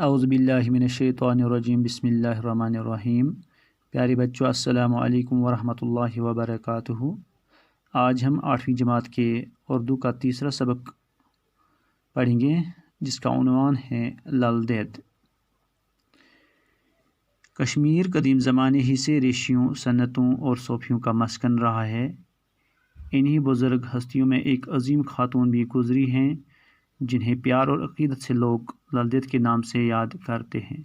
اعوذ باللہ من الشیطان الرجیم بسم اللہ الرحمن الرحیم۔ پیارے بچوں، السلام علیکم ورحمۃ اللہ وبرکاتہ۔ آج ہم 8ویں جماعت کے اردو کا تیسرا سبق پڑھیں گے، جس کا عنوان ہے لل دید۔ کشمیر قدیم زمانے ہی سے ریشیوں، صنعتوں اور صوفیوں کا مسکن رہا ہے۔ انہی بزرگ ہستیوں میں ایک عظیم خاتون بھی گزری ہیں، جنہیں پیار اور عقیدت سے لوگ لل دید کے نام سے یاد کرتے ہیں۔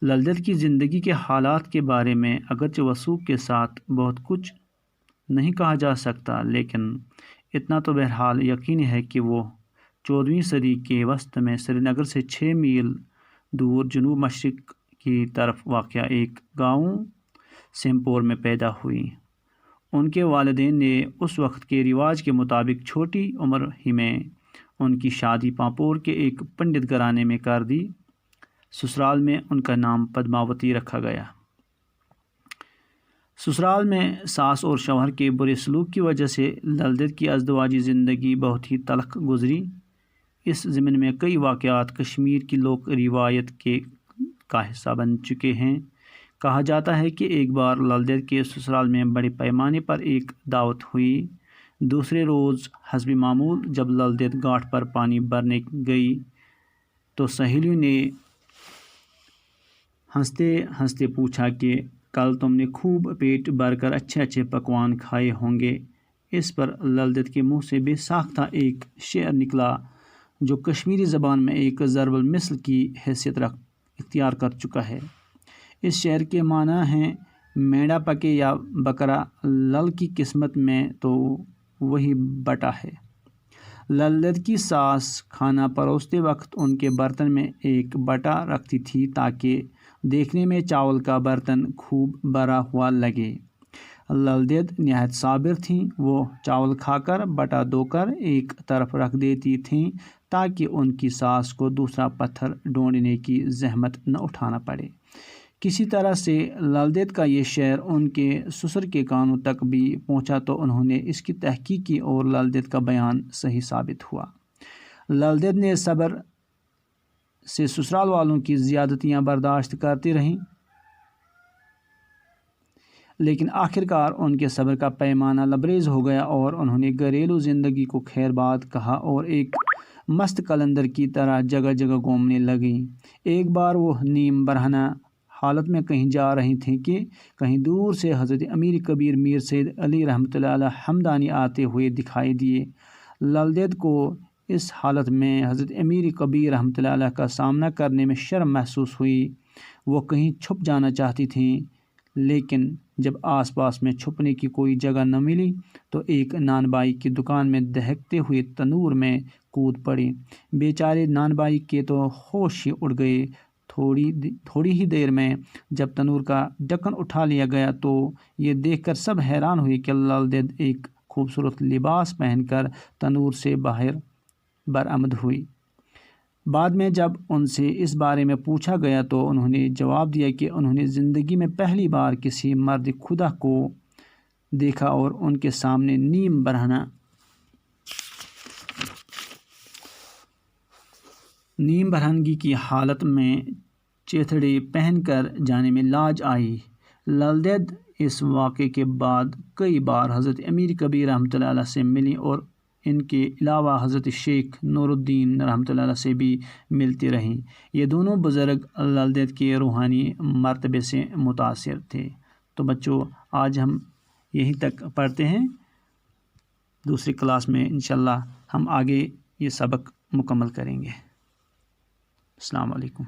لل دید کی زندگی کے حالات کے بارے میں اگرچہ وثوق کے ساتھ بہت کچھ نہیں کہا جا سکتا، لیکن اتنا تو بہرحال یقینی ہے کہ وہ 14ویں صدی کے وسط میں سری نگر سے 6 میل دور جنوب مشرق کی طرف واقع ایک گاؤں سیمپور میں پیدا ہوئی۔ ان کے والدین نے اس وقت کے رواج کے مطابق چھوٹی عمر ہی میں ان کی شادی پامپور کے ایک پنڈت گھرانے میں کر دی۔ سسرال میں ان کا نام پدماوتی رکھا گیا۔ سسرال میں ساس اور شوہر کے برے سلوک کی وجہ سے لل دید کی ازدواجی زندگی بہت ہی تلخ گزری۔ اس ضمن میں کئی واقعات کشمیر کی لوک روایت کا حصہ بن چکے ہیں۔ کہا جاتا ہے کہ ایک بار لل دید کے سسرال میں بڑے پیمانے پر ایک دعوت ہوئی۔ دوسرے روز حسب معمول جب لل دید گھاٹ پر پانی بھرنے گئی تو سہیلیوں نے ہنستے ہنستے پوچھا کہ کل تم نے خوب پیٹ بھر کر اچھے اچھے پکوان کھائے ہوں گے۔ اس پر لل دید کے منہ سے بے ساختہ ایک شعر نکلا، جو کشمیری زبان میں ایک ضرب المثل کی حیثیت اختیار کر چکا ہے۔ اس شعر کے معنی ہیں: مینڈا پکے یا بکرا، لل کی قسمت میں تو وہی بٹا ہے۔ لل دید کی ساس کھانا پروستے وقت ان کے برتن میں ایک بٹا رکھتی تھی تاکہ دیکھنے میں چاول کا برتن خوب بھرا ہوا لگے۔ لل دید نہایت صابر تھیں۔ وہ چاول کھا کر بٹا دھو کر ایک طرف رکھ دیتی تھیں تاکہ ان کی ساس کو دوسرا پتھر ڈھونڈنے کی زحمت نہ اٹھانا پڑے۔ کسی طرح سے لل دید کا یہ شعر ان کے سسر کے کانوں تک بھی پہنچا تو انہوں نے اس کی تحقیق کی اور لل دید کا بیان صحیح ثابت ہوا۔ لل دید نے صبر سے سسرال والوں کی زیادتیاں برداشت کرتی رہیں، لیکن آخرکار ان کے صبر کا پیمانہ لبریز ہو گیا اور انہوں نے گھریلو زندگی کو خیر باد کہا اور ایک مست قلندر کی طرح جگہ جگہ گھومنے لگیں۔ ایک بار وہ نیم برہنہ حالت میں کہیں جا رہی تھیں کہ کہیں دور سے حضرت امیر کبیر میر سید علی رحمۃ اللہ علیہ ہمدانی آتے ہوئے دکھائی دیے۔ لل دید کو اس حالت میں حضرت امیر کبیر رحمۃ اللہ علیہ کا سامنا کرنے میں شرم محسوس ہوئی۔ وہ کہیں چھپ جانا چاہتی تھیں، لیکن جب آس پاس میں چھپنے کی کوئی جگہ نہ ملی تو ایک نان بائی کی دکان میں دہکتے ہوئے تنور میں کود پڑی۔ بیچارے نان بائی کے تو ہوش ہی اڑ گئے۔ تھوڑی ہی دیر میں جب تنور کا ڈھکن اٹھا لیا گیا تو یہ دیکھ کر سب حیران ہوئے کہ لل دید ایک خوبصورت لباس پہن کر تنور سے باہر برآمد ہوئی۔ بعد میں جب ان سے اس بارے میں پوچھا گیا تو انہوں نے جواب دیا کہ انہوں نے زندگی میں پہلی بار کسی مرد خدا کو دیکھا اور ان کے سامنے نیم برہنگی کی حالت میں چیتھڑے پہن کر جانے میں لاج آئی۔ لل دید اس واقعے کے بعد کئی بار حضرت امیر کبیر رحمۃ اللہ علیہ سے ملی اور ان کے علاوہ حضرت شیخ نور الدین رحمۃ اللہ علیہ سے بھی ملتی رہیں۔ یہ دونوں بزرگ لل دید کے روحانی مرتبے سے متاثر تھے۔ تو بچوں، آج ہم یہیں تک پڑھتے ہیں۔ دوسری کلاس میں انشاءاللہ ہم آگے یہ سبق مکمل کریں گے۔ السلام علیکم۔